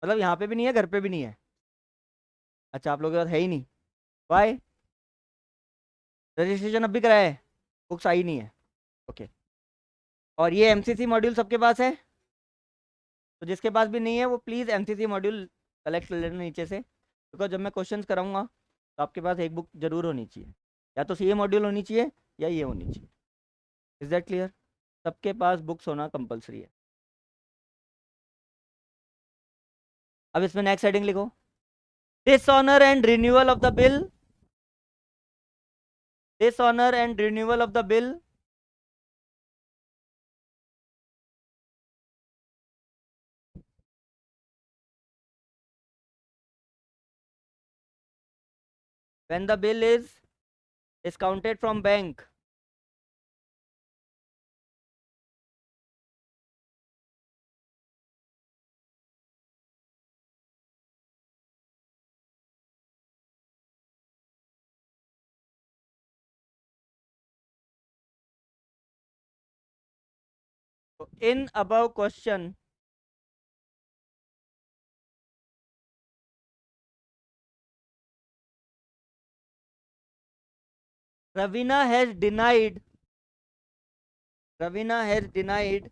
Speaker 1: मतलब यहाँ पे भी नहीं है, घर पे भी नहीं है। अच्छा आप लोगों के पास है ही नहीं, वाई, रजिस्ट्रेशन अब भी कराया है, बुक्स आई नहीं है। ओके, और ये एमसीसी मॉड्यूल सबके पास है, तो जिसके पास भी नहीं है वो प्लीज़ एमसीसी मॉड्यूल कलेक्ट कर लेना नीचे से, बिकॉज जब मैं क्वेश्चंस कराऊंगा तो आपके पास एक बुक जरूर होनी चाहिए, या तो सीए मॉड्यूल होनी चाहिए या ये होनी चाहिए। Is that clear? सबके पास बुक्स होना कंपलसरी है। अब इसमें नेक्स्ट हेडिंग लिखो, dishonour and renewal of the bill, dishonour and renewal of the bill, when the bill is discounted from bank, so in above question Ravina has denied, Ravina has denied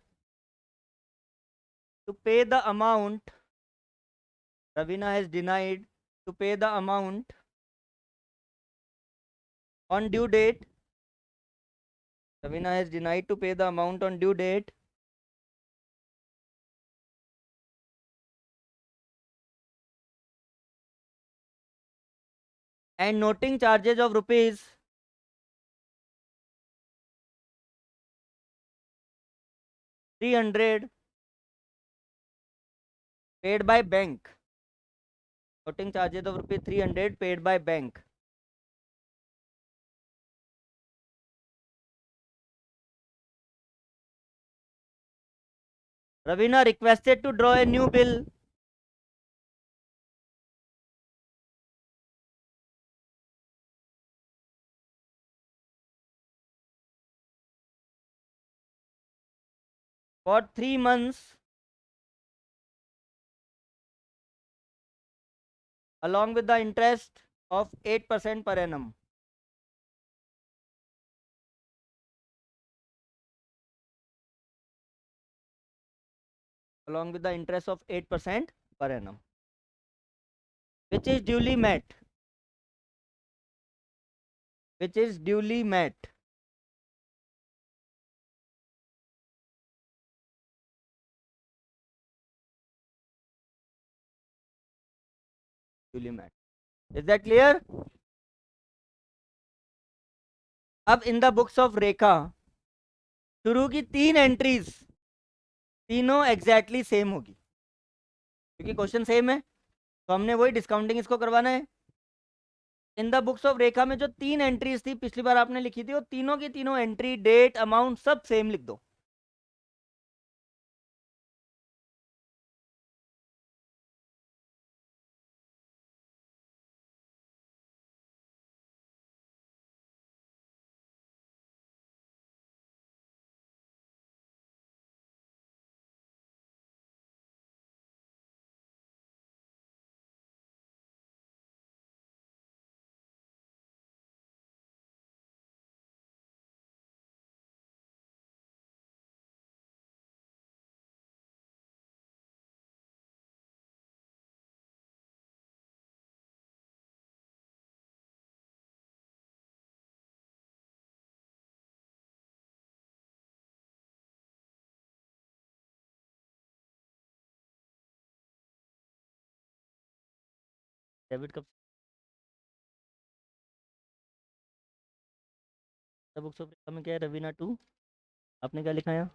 Speaker 1: to pay the amount, Ravina has denied to pay the amount on due date, Ravina has denied to pay the amount on due date and noting charges of rupees 300 paid by bank, noting charges of rupees 300 paid by bank. Ravina requested to draw a new bill. For 3 months along with the interest of 8% per annum. Along with the interest of 8% per annum, which is duly met. Which is duly met. Duly met. Is that clear? अब इन the books of रेखा शुरू की 3 entries तीनों exactly same होगी, क्योंकि question same है, तो हमने वही डिस्काउंटिंग इसको करवाना है। इन द बुक्स ऑफ रेखा में जो 3 एंट्रीज थी पिछली बार आपने लिखी थी, वो तीनों की तीनों एंट्री, डेट, अमाउंट सब सेम लिख दो। डेबिट कब? बुक्स ऑफ रेखा में क्या है? रवीना 2। आपने क्या लिखा है?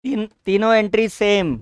Speaker 1: 3 तीनों एंट्री सेम।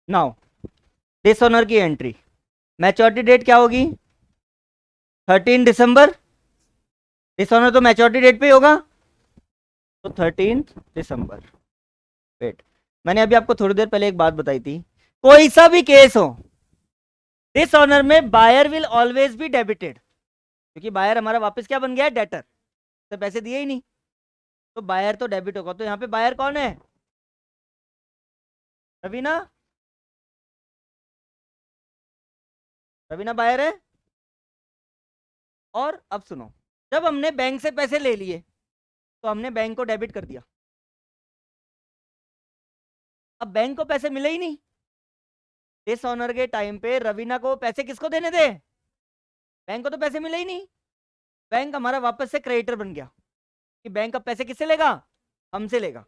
Speaker 1: नाउ डिसऑनर की एंट्री, मैच्योरिटी डेट क्या होगी? 13 दिसंबर। डिसऑनर तो मैच्योरिटी डेट पे ही होगा, तो 13 दिसंबर। वेट, मैंने अभी आपको थोड़ी देर पहले एक बात बताई थी, कोई सा भी केस हो डिसऑनर में buyer will always be debited, क्योंकि बायर हमारा वापस क्या बन गया है? डेटर, तो पैसे दिए ही नहीं, तो बायर तो डेबिट होगा। तो यहाँ पे बायर कौन है? रवीना, रवीना बायर है। और अब सुनो, जब हमने बैंक से पैसे ले लिए तो हमने बैंक को डेबिट कर दिया, अब बैंक को पैसे मिले ही नहीं। डिसऑनर के टाइम पे रवीना को पैसे किसको देने थे? बैंक को तो पैसे मिले ही नहीं। बैंक हमारा वापस से क्रेडिटर बन गया, कि बैंक अब पैसे किससे लेगा? हमसे लेगा,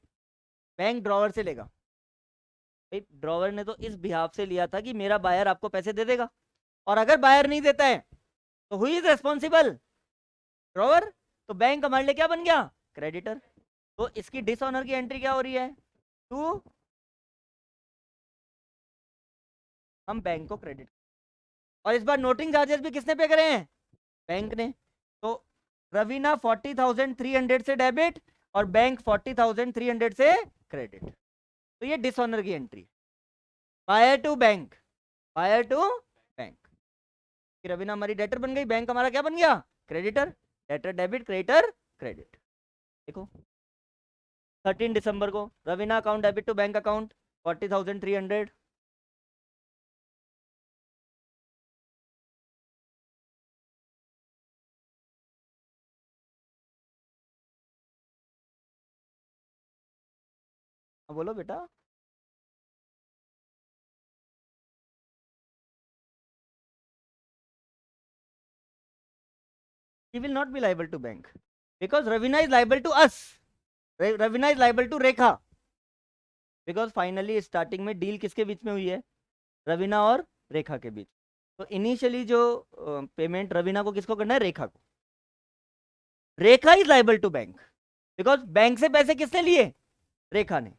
Speaker 1: बैंक ड्रॉवर से लेगा। भाई ड्रॉवर ने तो इस बिहाफ से लिया था कि मेरा बायर आपको पैसे दे देगा, और अगर बायर नहीं देता है तो हुई इज रेस्पॉन्सिबल? ड्रॉवर। तो बैंक हमारे लिए क्या बन गया? क्रेडिटर। तो इसकी डिसऑनर की एंट्री क्या हो रही है? टू, हम बैंक को क्रेडिट, और इस बार नोटिंग चार्जेस भी किसने पे करे हैं? बैंक ने। तो रवीना 40,300 से डेबिट और बैंक 40,300 से क्रेडिट। तो ये डिसऑनर की entry, buyer to bank, buyer to bank. Raveena हमारी डेटर बन गई, बैंक हमारा क्या बन गया? Creditor. Debtor debit, creditor credit. देखो 13 दिसंबर को Raveena account debit to bank account 40,300। बोलो बेटा। he will not be liable to bank because Ravina is liable to us. Ravina is liable to Rekha because finally starting में deal किसके बीच में हुई है? रवीना और रेखा के बीच। तो इनिशियली जो पेमेंट रवीना को किसको करना है? रेखा को। Rekha is liable to bank because bank से पैसे किसने लिए? रेखा ने,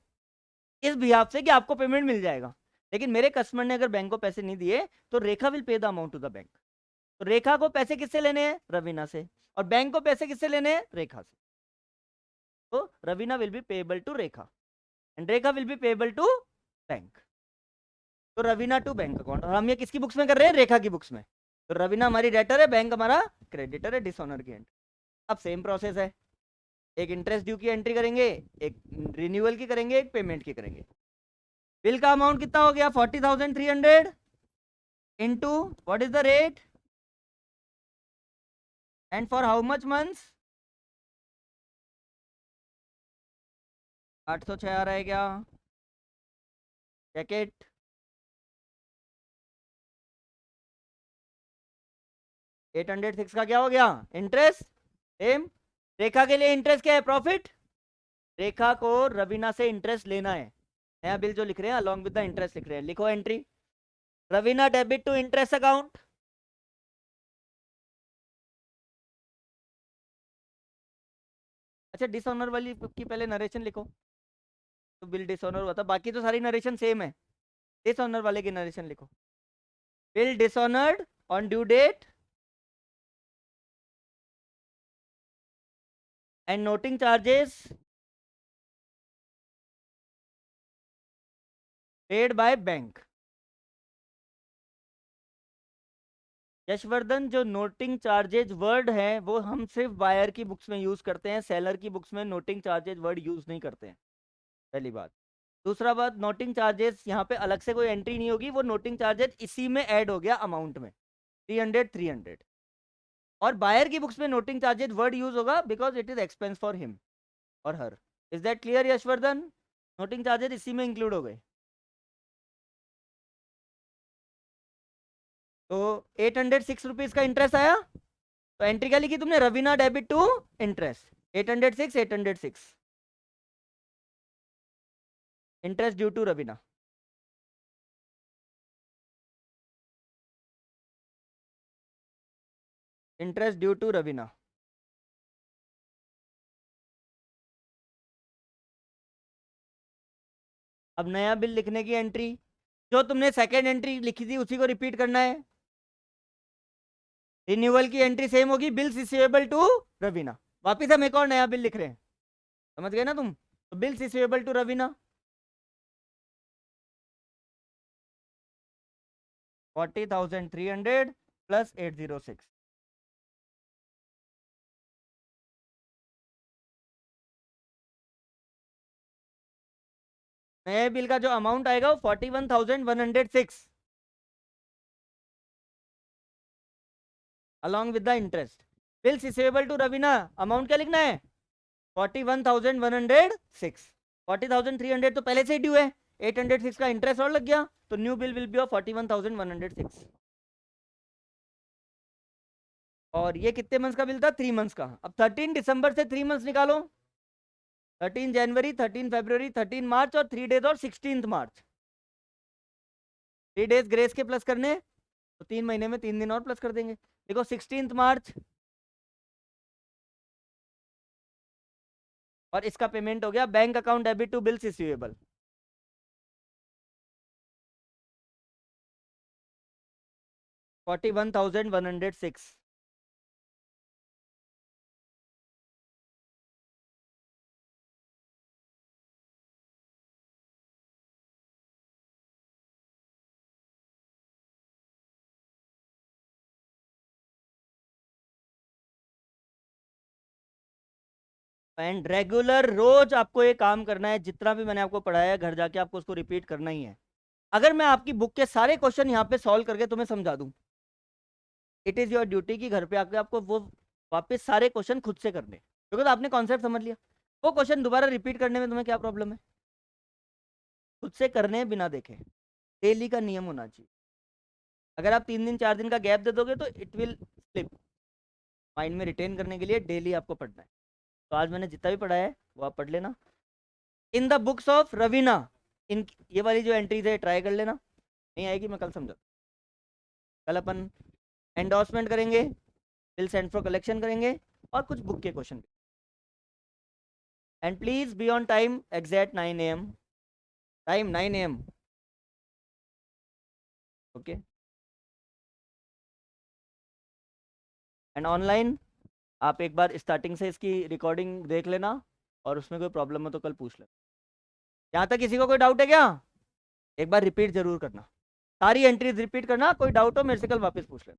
Speaker 1: इस बिहाफ से कि आपको पेमेंट मिल जाएगा। लेकिन मेरे कस्टमर ने अगर बैंक को पैसे नहीं दिए तो Rekha will pay the amount to the bank. तो रेखा को पैसे किससे लेने हैं? रवीना से। और बैंक को पैसे किससे लेने हैं? रेखा से। तो Raveena will be payable to Rekha and Rekha will be payable to bank. तो रवीना टू बैंक अकाउंट, और हम ये किसकी बुक्स में कर रहे हैं? रेखा की बुक्स में। तो रवीना हमारी डेटर है, बैंक हमारा क्रेडिटर है, डिसऑनर की एंट्री। अब सेम प्रोसेस है, एक इंटरेस्ट ड्यू की एंट्री करेंगे, एक रिन्यूअल की करेंगे, एक पेमेंट की करेंगे। बिल का अमाउंट कितना हो गया? 40,300 into what is the rate and for how much months? 806 आ रहा है क्या? जैकेट 806 का क्या हो गया? Interest same. रेखा के लिए इंटरेस्ट क्या है? प्रॉफिट। रेखा को रवीना से इंटरेस्ट लेना है। नया बिल जो लिख रहे हैं अलॉन्ग विद द इंटरेस्ट लिख रहे हैं, लिखो entry Raveena debit to interest account. अच्छा डिसऑनर वाली की पहले नरेशन लिखो। तो बिल डिसऑनर हुआ था, बाकी तो सारी नरेशन सेम है। डिसऑनर वाले की नरेशन लिखो। Bill dishonoured on due date and noting charges paid by bank. Yashvardhan, जो नोटिंग चार्जेज वर्ड है वो हम सिर्फ बायर की बुक्स में यूज करते हैं, सेलर की बुक्स में नोटिंग चार्जेज वर्ड यूज नहीं करते हैं, पहली बात। दूसरा बात, नोटिंग चार्जेस यहाँ पे अलग से कोई एंट्री नहीं होगी, वो नोटिंग चार्जेस इसी में ऐड हो गया अमाउंट में 300 और बायर की बुक्स में नोटिंग चार्जेस वर्ड यूज होगा because it is expense for him और her. Is that clear Yashvardhan? Noting charges इसी में इंक्लूड हो गए। तो 806 रुपीज का इंटरेस्ट आया, तो एंट्री क्या लिखी तुमने? Raveena debit to interest 806 interest due to Raveena. Interest due to Raveena. अब नया बिल लिखने की एंट्री, जो तुमने सेकेंड एंट्री लिखी थी उसी को रिपीट करना है। रिन्यूअल की एंट्री सेम होगी, बिल्स रिसीवेबल टू रवीना। वापिस हम एक और नया बिल लिख रहे हैं, समझ गए ना तुम? तो bills receivable to Raveena 40,300 plus 806। नए बिल का जो अमाउंट आएगा वो 41,106 along with the interest. Bills receivable to Raveena amount क्या लिखना है? 41,106। 40,300 तो पहले से ही ड्यू है, 806 का इंटरेस्ट और लग गया, तो new bill will be of 41,106। और ये कितने मंथ्स का बिल था? 3 मंथ्स का। अब 13 दिसंबर से 3 मंथ्स निकालो, 13 जनवरी, 13 फरवरी, 13 मार्च और 3 डेज और 16 मार्च। 3 डेज ग्रेस के प्लस करने, तो 3 महीने में 3 दिन और प्लस कर देंगे। देखो 16 मार्च और इसका पेमेंट हो गया bank account debit to bills receivable. $41,106। And regular रोज आपको ये काम करना है, जितना भी मैंने आपको पढ़ाया है घर जाके आपको उसको रिपीट करना ही है। अगर मैं आपकी बुक के सारे क्वेश्चन यहाँ पे सॉल्व करके तुम्हें समझा दूं, इट इज योर ड्यूटी कि घर पे आके आपको वो वापस सारे क्वेश्चन खुद से करने, क्योंकि तो आपने कॉन्सेप्ट समझ लिया। वो क्वेश्चन दोबारा रिपीट करने में तुम्हें क्या प्रॉब्लम है? खुद से करने हैं बिना देखे। डेली का नियम होना चाहिए। अगर आप 3 दिन 4 दिन का गैप दे दोगे तो इट विल स्लिप। माइंड में रिटेन करने के लिए डेली आपको पढ़ना है। तो आज मैंने जितना भी पढ़ा है वो आप पढ़ लेना। In the books of Raveena, in ये वाली जो एंट्रीज है ट्राई कर लेना, नहीं आएगी मैं कल समझा। कल अपन एंडोर्समेंट करेंगे, बिल सेंड फॉर कलेक्शन करेंगे और कुछ बुक के question. And please be on time exact 9 AM। Time 9 AM। Okay. And online आप एक बार स्टार्टिंग से इसकी रिकॉर्डिंग देख लेना, और उसमें कोई प्रॉब्लम हो तो कल पूछ लेना। यहाँ तक किसी को कोई डाउट है क्या? एक बार रिपीट जरूर करना, सारी एंट्रीज रिपीट करना, कोई डाउट हो मेरे से कल वापस पूछ लेना।